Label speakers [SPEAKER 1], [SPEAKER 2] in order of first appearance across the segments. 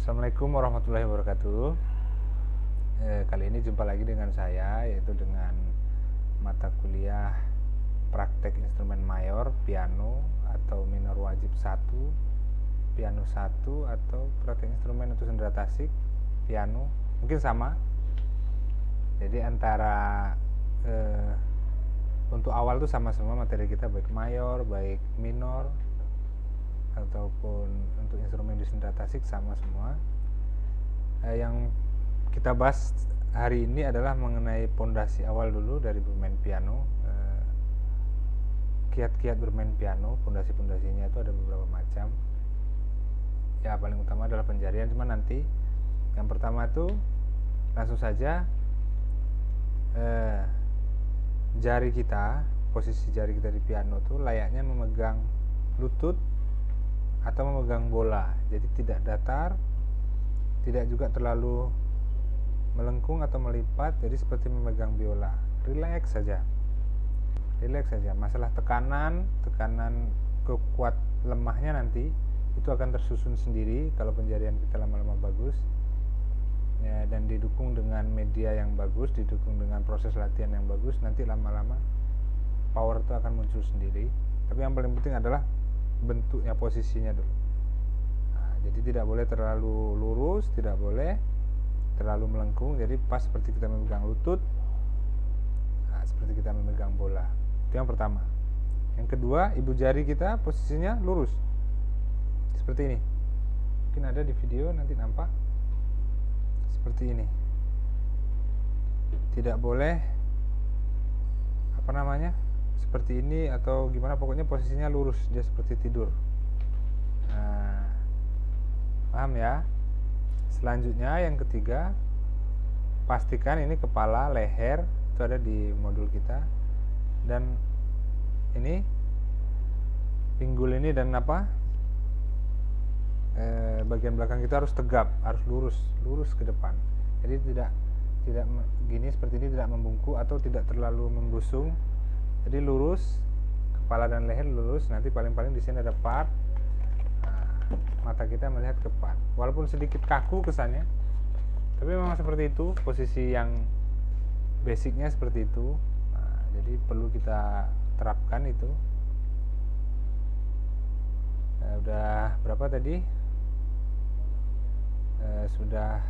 [SPEAKER 1] Assalamualaikum warahmatullahi wabarakatuh. Kali ini jumpa lagi dengan saya, yaitu dengan mata kuliah praktek instrumen mayor piano atau minor wajib 1, piano 1, atau praktek instrumen untuk sendera tasik piano, mungkin sama. Jadi antara untuk awal tuh sama semua materi kita, baik mayor, baik minor, ataupun untuk instrumen di sendera tasik sama semua. Yang kita bahas hari ini adalah mengenai pondasi awal dulu dari bermain piano. Kiat-kiat bermain piano, pondasi-pondasinya itu ada beberapa macam. Ya, paling utama adalah penjarian, cuma nanti yang pertama itu langsung saja jari kita, posisi jari kita di piano itu layaknya memegang lutut atau memegang bola. Jadi tidak datar, tidak juga terlalu melengkung atau melipat, jadi seperti memegang biola. Relax saja. Masalah tekanan kekuat lemahnya nanti itu akan tersusun sendiri kalau penjarian kita lama-lama bagus. Ya, dan didukung dengan media yang bagus, didukung dengan proses latihan yang bagus, nanti lama-lama power itu akan muncul sendiri. Tapi yang paling penting adalah bentuknya, posisinya dulu. Jadi tidak boleh terlalu lurus, tidak boleh terlalu melengkung, jadi pas seperti kita memegang lutut, seperti kita memegang bola. Itu yang pertama. Yang kedua, ibu jari kita posisinya lurus seperti ini. Mungkin ada di video, nanti nampak seperti ini. Tidak boleh seperti ini atau gimana, pokoknya posisinya lurus, dia seperti tidur. Paham ya? Selanjutnya yang ketiga, pastikan ini kepala, leher itu ada di modul kita, dan ini pinggul ini dan bagian belakang kita harus tegap, harus lurus ke depan. Jadi tidak gini seperti ini, tidak membungkuk atau tidak terlalu membusung. Jadi lurus, kepala dan leher lurus. Nanti paling-paling di sini ada part. Mata kita melihat ke part. Walaupun sedikit kaku kesannya, tapi memang seperti itu, posisi yang basicnya seperti itu. Jadi perlu kita terapkan itu. Udah berapa tadi? Sudah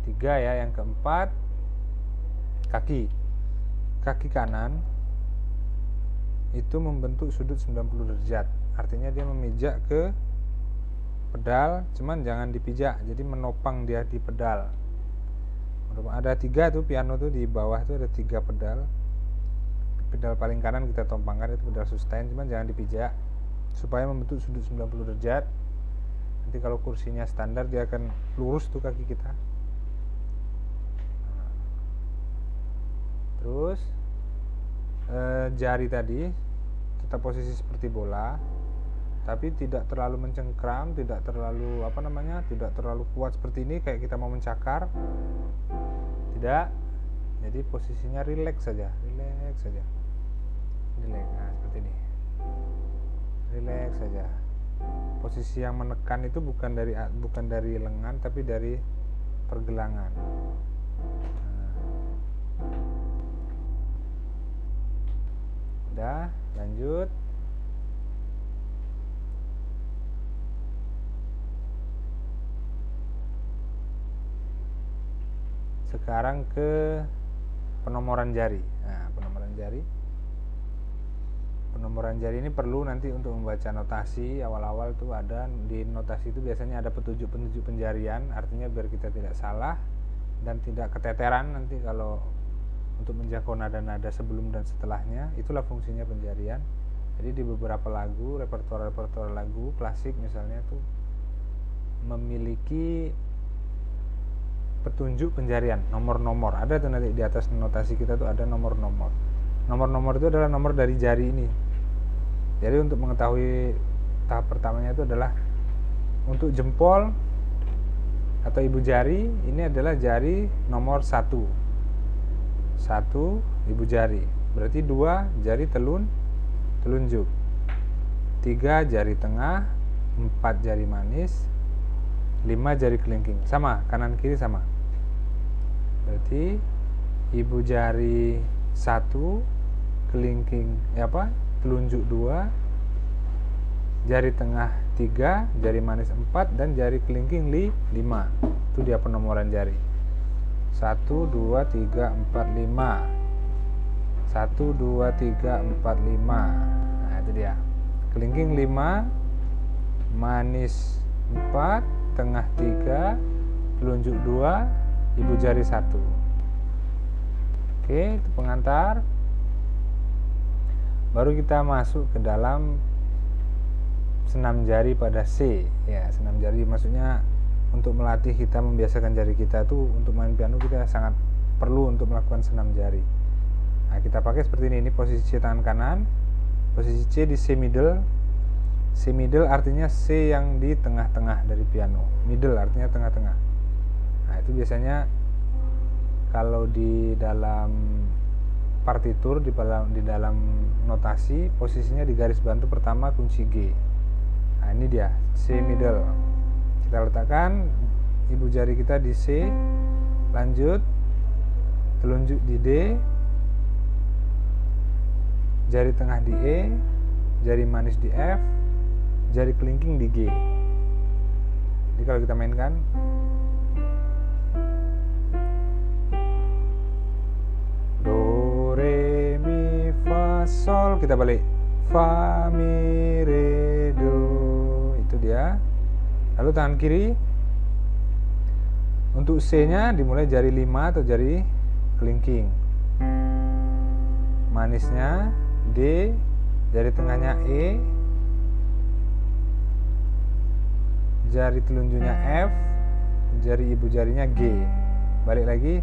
[SPEAKER 1] 3 ya. Yang keempat, kaki kanan itu membentuk sudut 90 derajat. Artinya dia memijak ke pedal, cuman jangan dipijak, jadi menopang dia di pedal. Ada 3 tuh piano tuh, di bawah tuh ada 3 pedal. Pedal paling kanan kita tompangkan, itu pedal sustain, cuman jangan dipijak supaya membentuk sudut 90 derajat. Nanti kalau kursinya standar dia akan lurus tuh kaki kita. Terus jari tadi tetap posisi seperti bola, tapi tidak terlalu mencengkram, tidak terlalu tidak terlalu kuat seperti ini kayak kita mau mencakar. Tidak. Jadi posisinya relax saja. Nah, seperti ini. Relax saja. Posisi yang menekan itu bukan dari lengan, tapi dari pergelangan. Udah, lanjut. Sekarang ke penomoran jari. Penomoran jari ini perlu nanti untuk membaca notasi. Awal-awal tuh ada di notasi itu biasanya ada petunjuk-petunjuk penjarian, artinya biar kita tidak salah dan tidak keteteran nanti kalau untuk menjangkau nada-nada sebelum dan setelahnya. Itulah fungsinya penjarian. Jadi di beberapa lagu, repertoire lagu klasik misalnya tuh memiliki petunjuk penjarian, nomor-nomor. Ada tuh nanti di atas notasi kita tuh ada nomor-nomor. Nomor-nomor itu adalah nomor dari jari ini. Jadi untuk mengetahui tahap pertamanya itu adalah untuk jempol atau ibu jari, ini adalah jari nomor 1 ibu jari. Berarti 2 jari telunjuk, 3 jari tengah, 4 jari manis, 5 jari kelingking, sama, kanan kiri sama. Berarti ibu jari 1, kelingking telunjuk 2, jari tengah 3, jari manis 4, dan jari kelingking 5. Itu dia penomoran jari. 1 2 3 4 5. 1 2 3 4 5. Nah, itu dia. Kelingking 5, manis 4, tengah 3, telunjuk 2, ibu jari 1. Oke, itu pengantar. Baru kita masuk ke dalam senam jari pada C. Ya, senam jari maksudnya untuk melatih kita, membiasakan jari kita tuh untuk main piano kita sangat perlu untuk melakukan senam jari. Nah, kita pakai seperti ini posisi C tangan kanan, posisi C di C middle. C middle artinya C yang di tengah-tengah dari piano. Middle artinya tengah-tengah. Nah, itu biasanya kalau di dalam partitur, di dalam notasi, posisinya di garis bantu pertama kunci G. Nah, ini dia C middle. Kita letakkan ibu jari kita di C, lanjut telunjuk di D, jari tengah di E, jari manis di F, jari kelingking di G. Jadi kalau kita mainkan, do re mi fa sol, kita balik fa mi re do, itu dia. Lalu tangan kiri untuk C nya dimulai jari 5 atau jari kelingking, manisnya D, jari tengahnya E, jari telunjuknya F, jari ibu jarinya G. Balik lagi.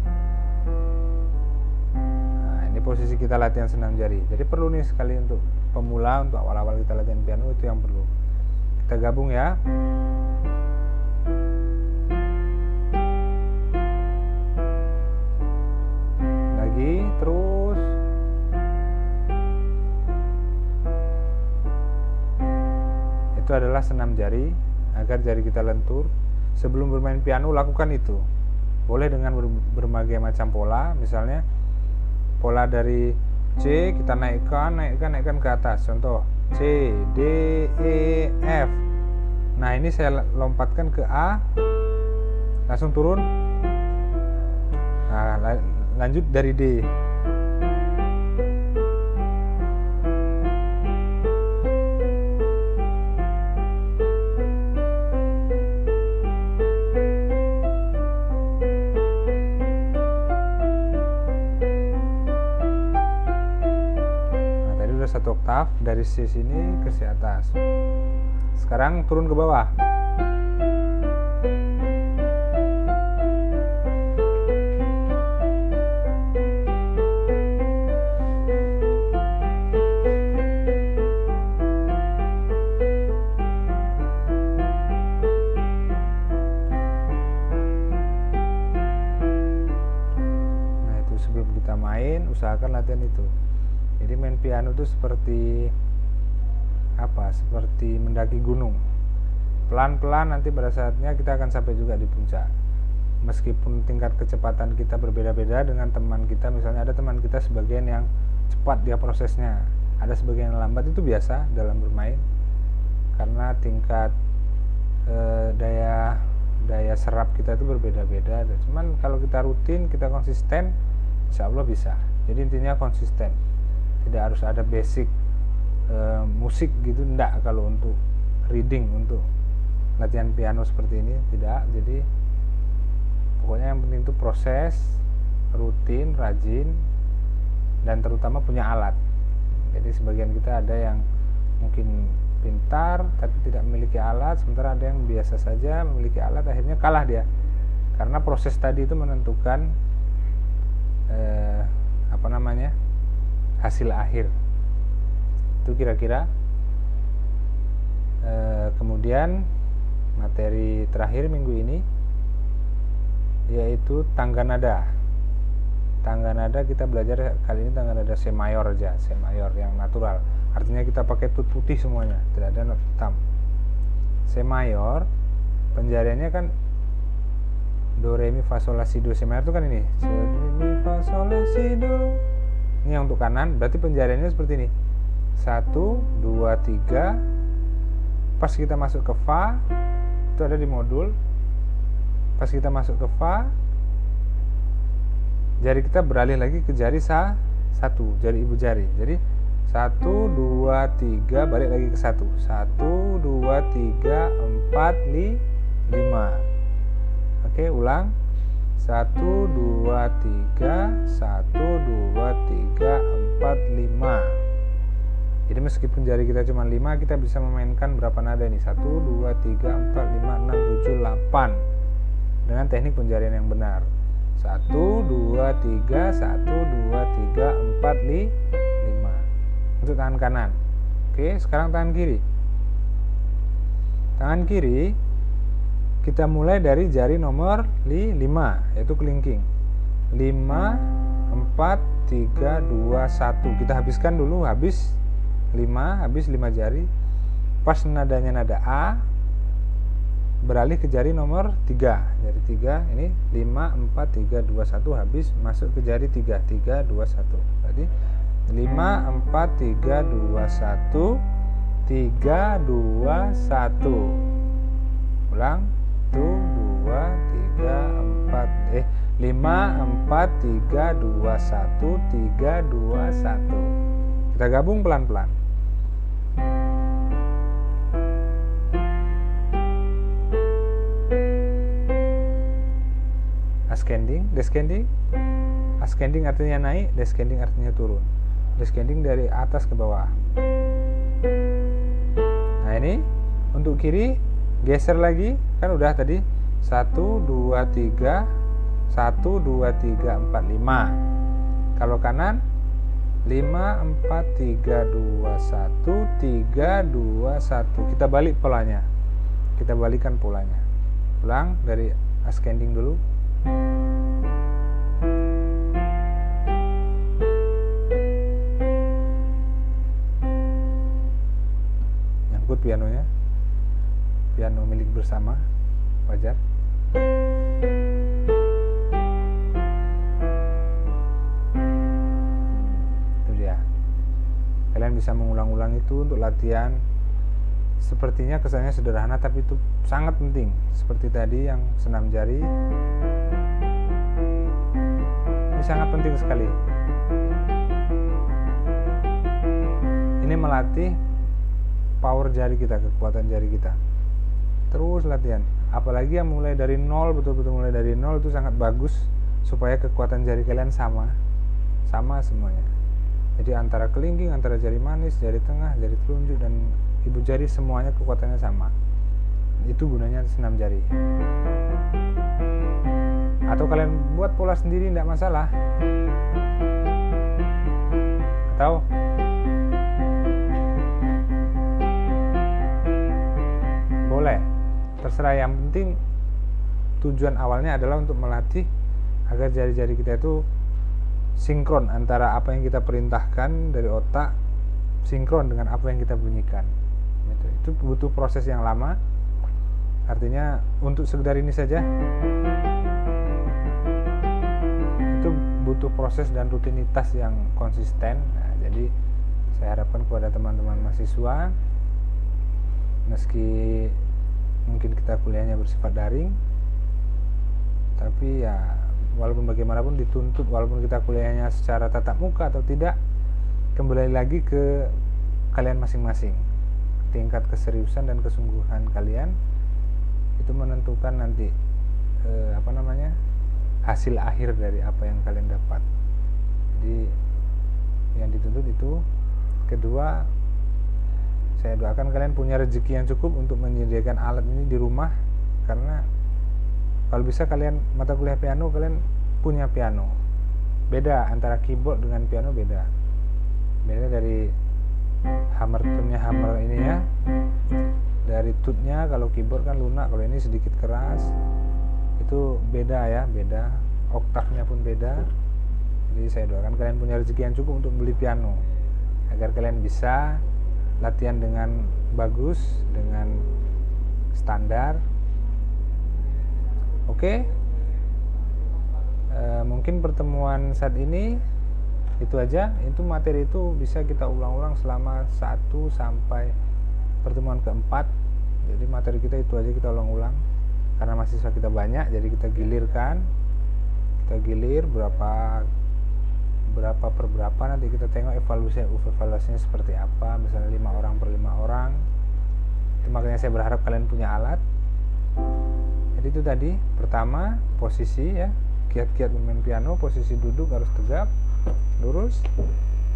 [SPEAKER 1] Nah, ini posisi kita latihan senam jari. Jadi perlu nih sekali untuk pemula, untuk awal-awal kita latihan piano, itu yang perlu. Kita gabung ya. Lagi, terus. Itu adalah senam jari agar jari kita lentur. Sebelum bermain piano lakukan itu. Boleh dengan berbagai macam pola, misalnya pola dari C kita naikkan ke atas. Contoh C, D, E, F. Nah, ini saya lompatkan ke A, langsung turun. Nah, lanjut dari D. Satu oktav dari C sini ke C atas. Sekarang turun ke bawah. Nah, itu sebelum kita main, usahakan latihan itu. Jadi main piano itu seperti apa? Seperti mendaki gunung. Pelan-pelan nanti pada saatnya kita akan sampai juga di puncak. Meskipun tingkat kecepatan kita berbeda-beda dengan teman kita, misalnya ada teman kita sebagian yang cepat dia prosesnya, ada sebagian yang lambat, itu biasa dalam bermain. Karena tingkat daya serap kita itu berbeda-beda. Cuman kalau kita rutin, kita konsisten, insya Allah bisa. Jadi intinya konsisten. Tidak harus ada basic musik gitu, enggak. Kalau untuk reading, untuk latihan piano seperti ini tidak. Jadi pokoknya yang penting itu proses, rutin, rajin, dan terutama punya alat. Jadi sebagian kita ada yang mungkin pintar tapi tidak memiliki alat, sementara ada yang biasa saja memiliki alat, akhirnya kalah dia. Karena proses tadi itu menentukan hasil akhir. Itu kira-kira. Kemudian materi terakhir minggu ini yaitu tangga nada. Tangga nada kita belajar kali ini tangga nada C mayor aja, C mayor yang natural. Artinya kita pakai tut putih semuanya, tidak ada not hitam. C mayor penjariannya kan do re mi fa sol la si do si minor itu kan ini so re mi fa sol la si do. Ini yang untuk kanan, berarti penjariannya seperti ini 1, 2, 3. Pas kita masuk ke fa itu ada di modul. Pas kita masuk ke fa, jari kita beralih lagi ke jari sa 1, jari ibu jari. Jadi 1, 2, 3 balik lagi ke 1. 1, 2, 3, 4, 5. Oke, ulang. 1, 2, 3, 1, 2, 3, 4, 5. Jadi meskipun jari kita cuma 5, kita bisa memainkan berapa nada nih? 1, 2, 3, 4, 5, 6, 7, 8 dengan teknik penjarian yang benar. 1, 2, 3, 1, 2, 3, 4, 5 untuk tangan kanan. Oke, sekarang tangan kiri. Tangan kiri kita mulai dari jari nomor 5, yaitu kelingking. 5, 4, 3, 2, 1. Kita habiskan dulu, habis 5 jari. Pas nadanya nada A, beralih ke jari nomor 3. Jari 3 ini 5, 4, 3, 2, 1, habis masuk ke jari 3, 3, 2, 1. Berarti 5, 4, 3, 2, 1, 3, 2, 1. Ulang. 1, 2, 3, 4 5, 4, 3, 2, 1, 3, 2, 1. Kita gabung pelan-pelan. Ascending, descending. Ascending artinya naik, descending artinya turun. Descending dari atas ke bawah. Nah, ini untuk kiri geser lagi, kan udah tadi 1, 2, 3, 1, 2, 3, 4, 5. Kalau kanan 5, 4, 3, 2, 1, 3, 2, 1. Kita balik polanya. Kita balikan polanya. Ulang dari ascending dulu. Nyangkut pianonya. Piano milik bersama, wajar. Itu dia. Kalian bisa mengulang-ulang itu untuk latihan. Sepertinya kesannya sederhana, tapi itu sangat penting. Seperti tadi yang senam jari, ini sangat penting sekali. Ini melatih power jari kita, kekuatan jari kita. Terus latihan, apalagi yang mulai dari nol, betul-betul mulai dari nol itu sangat bagus, supaya kekuatan jari kalian sama semuanya. Jadi antara kelingking, antara jari manis, jari tengah, jari telunjuk, dan ibu jari semuanya kekuatannya sama. Itu gunanya senam jari. Atau kalian buat pola sendiri, tidak masalah. Atau boleh, terserah. Yang penting tujuan awalnya adalah untuk melatih agar jari-jari kita itu sinkron antara apa yang kita perintahkan dari otak, sinkron dengan apa yang kita bunyikan. Itu butuh proses yang lama. Artinya untuk sekedar ini saja itu butuh proses dan rutinitas yang konsisten. Nah, jadi saya harapkan kepada teman-teman mahasiswa, meski mungkin kita kuliahnya bersifat daring, tapi ya walaupun bagaimanapun dituntut, walaupun kita kuliahnya secara tatap muka atau tidak, kembali lagi ke kalian masing-masing. Tingkat keseriusan dan kesungguhan kalian itu menentukan nanti hasil akhir dari apa yang kalian dapat. Jadi yang dituntut itu. Kedua, saya doakan kalian punya rezeki yang cukup untuk menyediakan alat ini di rumah, karena kalau bisa kalian mata kuliah piano, kalian punya piano. Beda antara keyboard dengan piano, beda dari hammer tone-nya, hammer ini ya, dari tutnya. Kalau keyboard kan lunak, kalau ini sedikit keras. Itu beda ya, beda, oktavnya pun beda. Jadi saya doakan kalian punya rezeki yang cukup untuk beli piano, agar kalian bisa latihan dengan bagus, dengan standar, Oke, mungkin pertemuan saat ini itu aja. Itu materi itu bisa kita ulang-ulang selama 1 sampai pertemuan keempat. Jadi materi kita itu aja kita ulang-ulang karena mahasiswa kita banyak, jadi kita gilirkan, kita gilir berapa per berapa, nanti kita tengok evaluasinya seperti apa, misalnya 5 orang per 5 orang. Itu makanya saya berharap kalian punya alat. Jadi itu tadi, pertama posisi ya, kiat-kiat bermain piano. Posisi duduk harus tegap, lurus,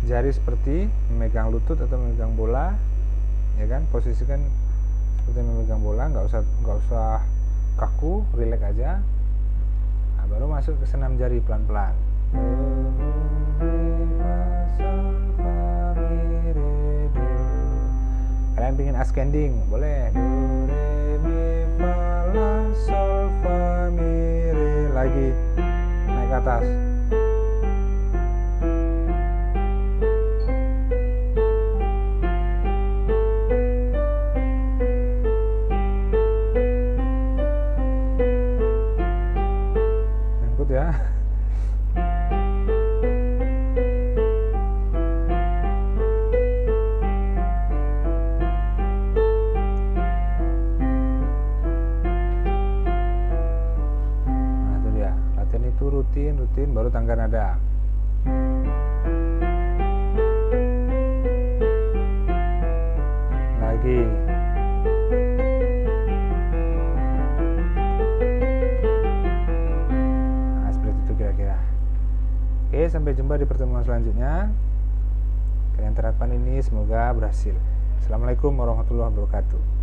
[SPEAKER 1] jari seperti memegang lutut atau memegang bola, ya kan. Posisi kan seperti memegang bola, nggak usah kaku, rileks aja. Nah, baru masuk ke senam jari pelan-pelan. Kalian pingin ascending boleh, do re mi fa la sol fa mi re, lagi naik ke atas. Nyangkut ya. Itu rutin baru tangga nada. Lagi. Nah, seperti itu kira-kira. Oke, sampai jumpa di pertemuan selanjutnya. Kalian terapkan ini, semoga berhasil. Assalamualaikum warahmatullahi wabarakatuh.